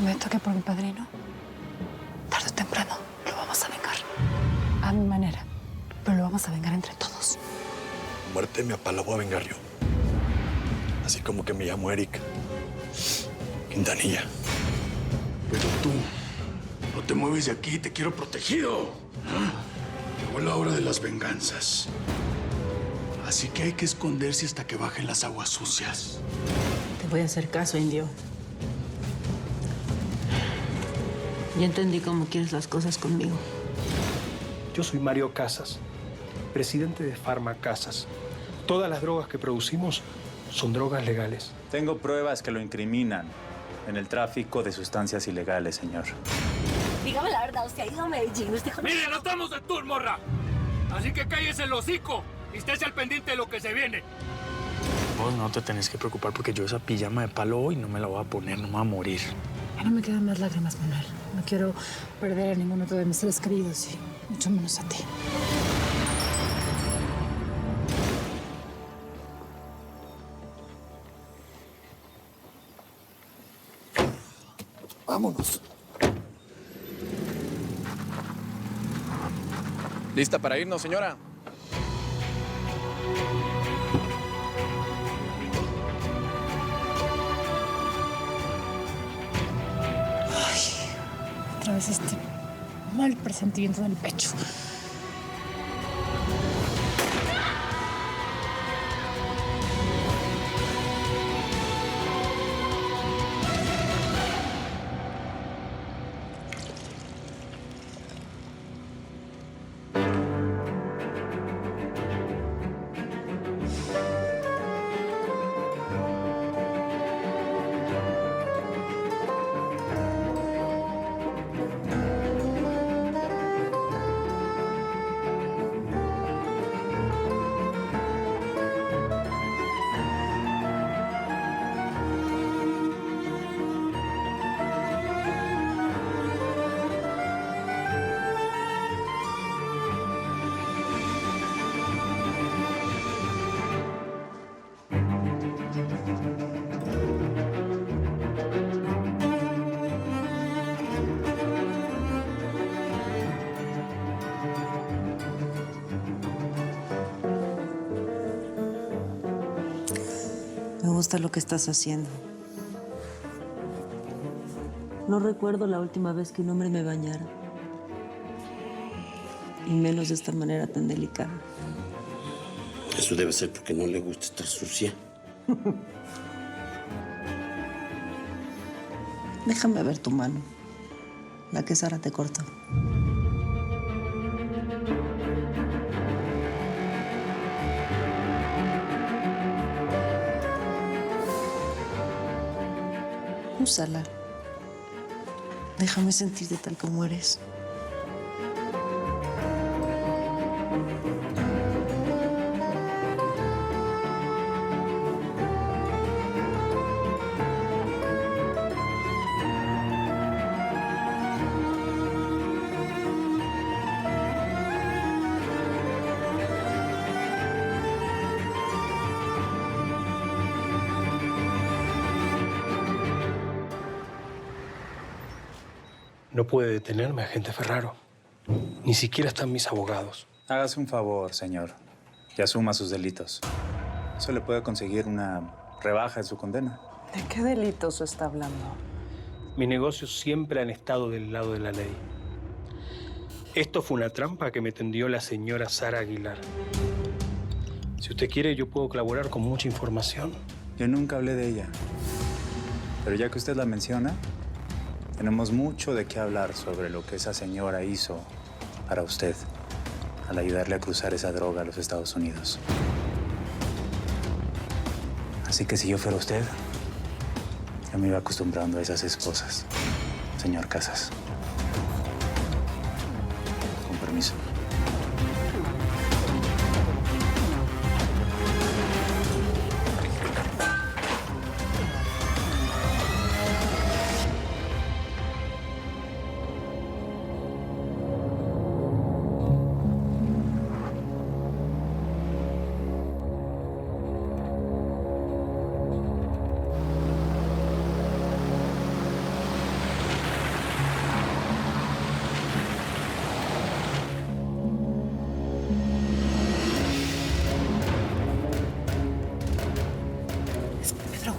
prometo que por mi padrino, tarde o temprano, lo vamos a vengar. A mi manera. Pero lo vamos a vengar entre todos. La muerte de mi papá la voy a vengar yo. Así como que me llamo Eric Quintanilla. Pero tú no te mueves de aquí, te quiero protegido. Llegó la hora de las venganzas. Así que hay que esconderse hasta que bajen las aguas sucias. Te voy a hacer caso, indio. Ya entendí cómo quieres las cosas conmigo. Yo soy Mario Casas, presidente de Pharma Casas. Todas las drogas que producimos son drogas legales. Tengo pruebas que lo incriminan en el tráfico de sustancias ilegales, señor. Dígame la verdad, ¿usted ha ido a Medellín? ¿Usted conoce? ¡Mire, no estamos de tour, morra! Así que cállese el hocico y estése al pendiente de lo que se viene. Vos no te tenés que preocupar porque yo esa pijama de palo hoy no me la voy a poner, no me voy a morir. Ya no me quedan más lágrimas, Manuel. No quiero perder a ninguno de mis seres queridos y mucho menos a ti. Vámonos. ¿Lista para irnos, señora? Otra vez este mal presentimiento en el pecho. Me gusta lo que estás haciendo. No recuerdo la última vez que un hombre me bañara. Y menos de esta manera tan delicada. Eso debe ser porque no le gusta estar sucia. Déjame ver tu mano. La que Sara te cortó. Úsala. Déjame sentirte tal como eres. No puede detenerme, agente Ferraro. Ni siquiera están mis abogados. Hágase un favor, señor, y asuma sus delitos. Eso le puede conseguir una rebaja en su condena. ¿De qué delitos está hablando? Mis negocios siempre han estado del lado de la ley. Esto fue una trampa que me tendió la señora Sara Aguilar. Si usted quiere, yo puedo colaborar con mucha información. Yo nunca hablé de ella. Pero ya que usted la menciona, tenemos mucho de qué hablar sobre lo que esa señora hizo para usted al ayudarle a cruzar esa droga a los Estados Unidos. Así que si yo fuera usted, yo me iba acostumbrando a esas cosas, señor Casas. Con permiso.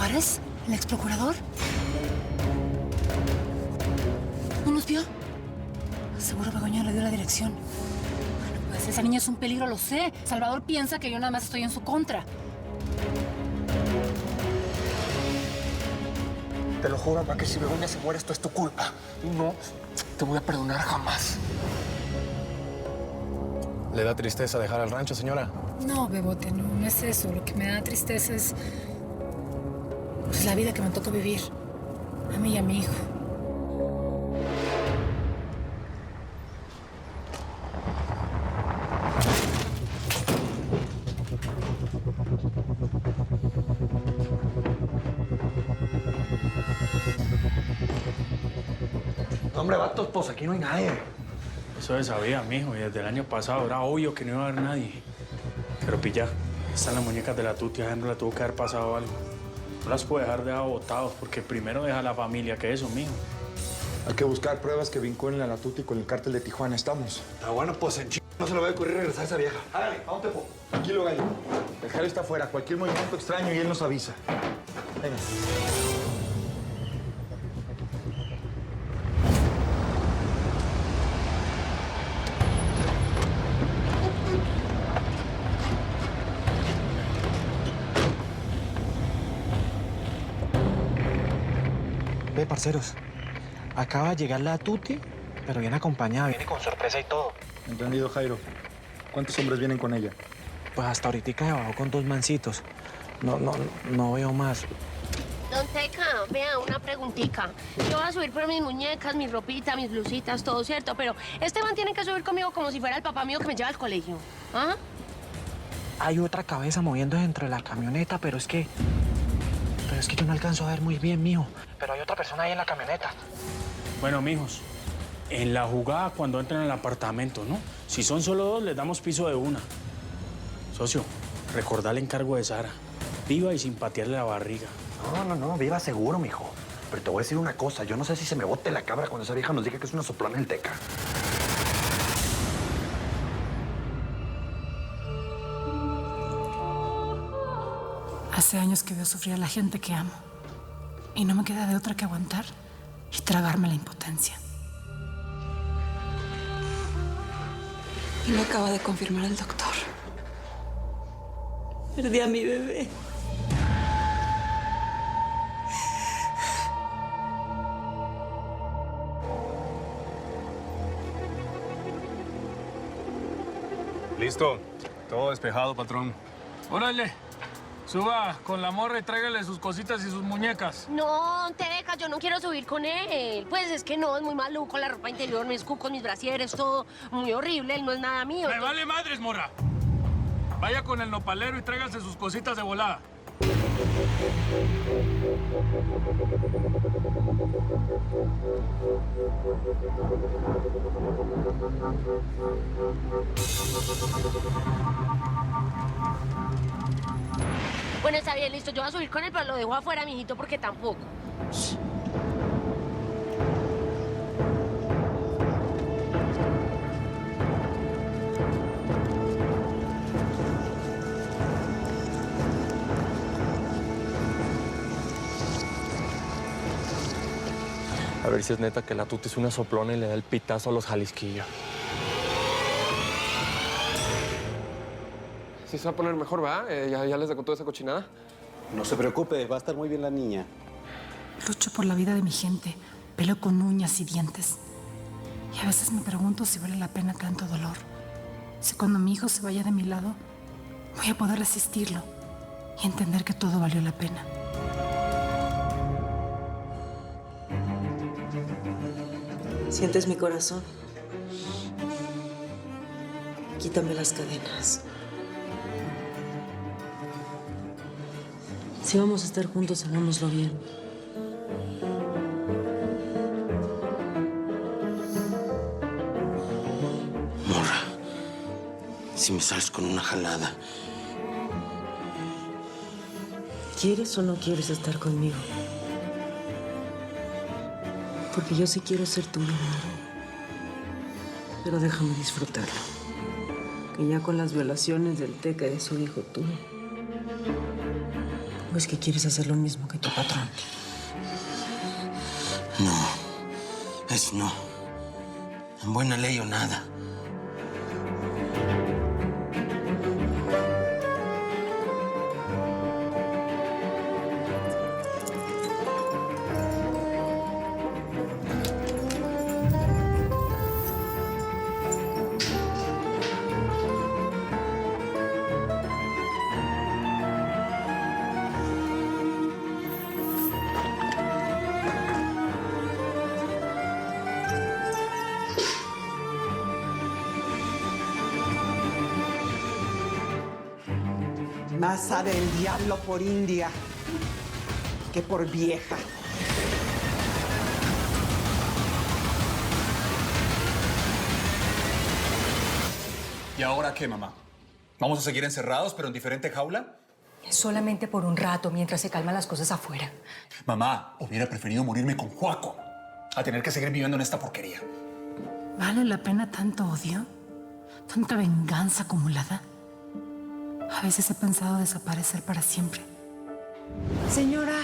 ¿Juárez? ¿El ex procurador? ¿No nos vio? Seguro Begoña le dio la dirección. Bueno, pues esa niña es un peligro, lo sé. Salvador piensa que yo nada más estoy en su contra. Te lo juro, mamá, que si Begoña se muere, esto es tu culpa. Y no te voy a perdonar jamás. ¿Le da tristeza dejar el rancho, señora? No, Bebote, no es eso. Lo que me da tristeza es pues, la vida que me tocó vivir. A mí y a mi hijo. Hombre, vatos, pues aquí no hay nadie. Eso se sabía, mijo, y desde el año pasado era obvio que no iba a haber nadie. Pero pilla, están las muñecas de la tuti, a Henry le tuvo que haber pasado algo. No las puede dejar de botados, porque primero deja a la familia que eso, mijo. Hay que buscar pruebas que vinculen a la tuti con el cártel de Tijuana. ¿Estamos? Está bueno, pues en no se le va a ocurrir regresar a esa vieja. Hágale, ¿a dónde po? Tranquilo, gallo. El Jale está afuera. Cualquier movimiento extraño y él nos avisa. Venga. Ve, parceros. Acaba de llegar la tuti, pero viene acompañada, viene con sorpresa y todo. Entendido, Jairo. ¿Cuántos hombres vienen con ella? Pues hasta ahorita se bajó con 2 mancitos. No veo más. Don Teca, vea, una preguntita. Yo voy a subir por mis muñecas, mi ropita, mis blusitas, todo cierto, pero este man tiene que subir conmigo como si fuera el papá mío que me lleva al colegio. ¿Ah? Hay otra cabeza moviéndose dentro de la camioneta, pero es que yo no alcanzo a ver muy bien, mijo. Pero hay otra persona ahí en la camioneta. Bueno, mijos, en la jugada cuando entran al apartamento, ¿no? Si son solo 2, les damos piso de una. Socio, recordá el encargo de Sara. Viva y sin patearle la barriga. No, viva seguro, mijo. Pero te voy a decir una cosa. Yo no sé si se me bote la cabra cuando esa vieja nos diga que es una soplona el Teca. Hace años que veo sufrir a la gente que amo. Y no me queda de otra que aguantar y tragarme la impotencia. Y lo acaba de confirmar el doctor. Perdí a mi bebé. Listo. Todo despejado, patrón. Órale. Suba con la morra y tráigale sus cositas y sus muñecas. No, Teca, yo no quiero subir con él. Pues es que no, es muy maluco, la ropa interior, mis cucos, mis brasieres, todo muy horrible, él no es nada mío. ¡Me vale madres, morra! Vaya con el nopalero y tráigase sus cositas de volada. Bueno, está bien, listo. Yo voy a subir con él, pero lo dejo afuera, mijito, porque tampoco. A ver si es neta que la tuti es una soplona y le da el pitazo a los jalisquillos. Sí se va a poner mejor, ¿va? ¿Ya les contó esa cochinada? No se preocupe, va a estar muy bien la niña. Lucho por la vida de mi gente. Peleo con uñas y dientes. Y a veces me pregunto si vale la pena tanto dolor. Si cuando mi hijo se vaya de mi lado, voy a poder resistirlo y entender que todo valió la pena. ¿Sientes mi corazón? Quítame las cadenas. Si vamos a estar juntos, hagámoslo bien. Morra, si me sales con una jalada. ¿Quieres o no quieres estar conmigo? Porque yo sí quiero ser tu vida. Pero déjame disfrutarlo. Que ya con las violaciones del Teca es un hijo tuyo. ¿O es que quieres hacer lo mismo que tu patrón? No, es no. En buena ley o nada. Más sabe el diablo por india que por vieja. ¿Y ahora qué, mamá? ¿Vamos a seguir encerrados, pero en diferente jaula? Solamente por un rato, mientras se calman las cosas afuera. Mamá, hubiera preferido morirme con Juaco a tener que seguir viviendo en esta porquería. ¿Vale la pena tanto odio? ¿Tanta venganza acumulada? A veces he pensado desaparecer para siempre. Señora,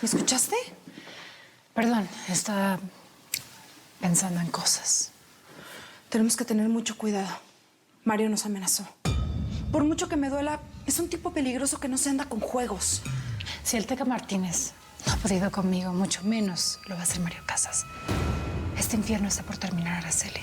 ¿me escuchaste? Perdón, estaba pensando en cosas. Tenemos que tener mucho cuidado. Mario nos amenazó. Por mucho que me duela, es un tipo peligroso que no se anda con juegos. Si el Teca Martínez no ha podido conmigo, mucho menos lo va a hacer Mario Casas. Este infierno está por terminar, Araceli.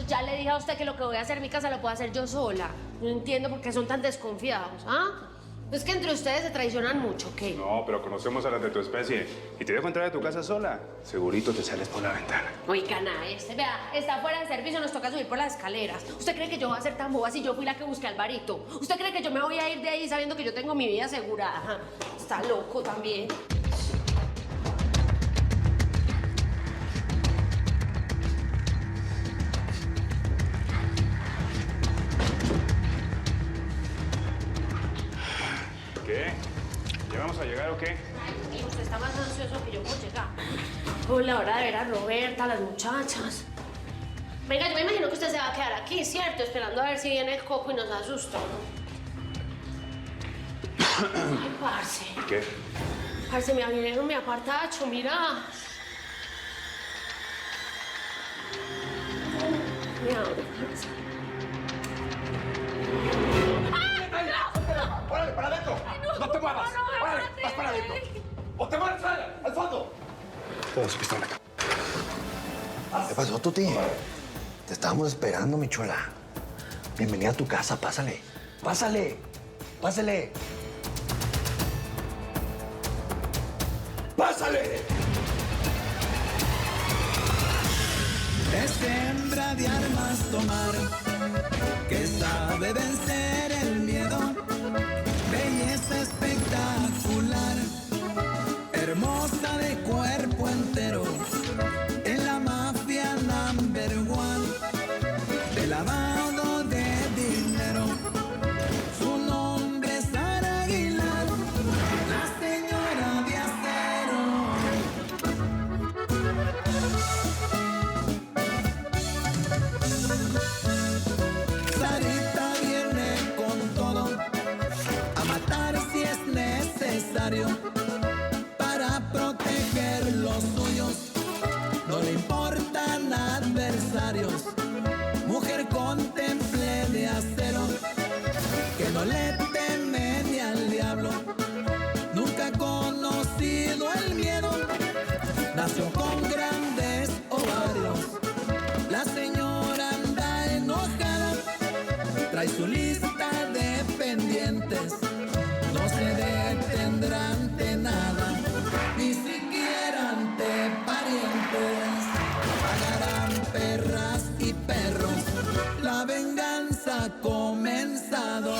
Ya le dije a usted que lo que voy a hacer en mi casa lo puedo hacer yo sola. No entiendo por qué son tan desconfiados, ¿ah? Es que entre ustedes se traicionan mucho, ¿qué? No, pero conocemos a las de tu especie. Y te dejo entrar a tu casa sola. Segurito te sales por la ventana. Oigan a este, vea, está fuera de servicio, nos toca subir por las escaleras. ¿Usted cree que yo voy a ser tan boba si yo fui la que busqué a Alvarito? ¿Usted cree que yo me voy a ir de ahí sabiendo que yo tengo mi vida asegurada? Está loco también. ¿Qué? ¿Ya vamos a llegar o qué? Ay, hijo, usted está más ansioso que yo por llegar. Por la hora de ver a Roberta, a las muchachas. Venga, yo me imagino que usted se va a quedar aquí, ¿cierto? Esperando a ver si viene el coco y nos asusta, ¿no? Ay, parce. ¿Qué? Parce, me abrieron mi apartacho, mira. Me abre, parce. ¡Órale, para adentro! ¡No te muevas! ¡Órale, vas para adentro! ¡O te mueves al fondo! Toda su pistola. ¿Qué pasó, Tuti? Te estábamos esperando, mi chula. Bienvenida a tu casa, pásale. Pásale. Pásale. ¡Pásale! Es hembra de armas tomar, que sabe vencer el miedo. Belleza espectacular, hermosa de cuerpo entero. En la mafia number one, de lavado de dinero. Su nombre es Sara Aguilar, la señora de acero. Sarita viene con todo, a matar si es necesario, para proteger los suyos. No le importan adversarios. Mujer con temple de acero, que no le teme ni al diablo. Nunca ha conocido el miedo. Nació con grandes ovarios. La señora anda enojada, trae su lista de pendientes. No se detendrá ante nada, ni siquiera ante parientes. Pagarán perras y perros, la venganza ha comenzado.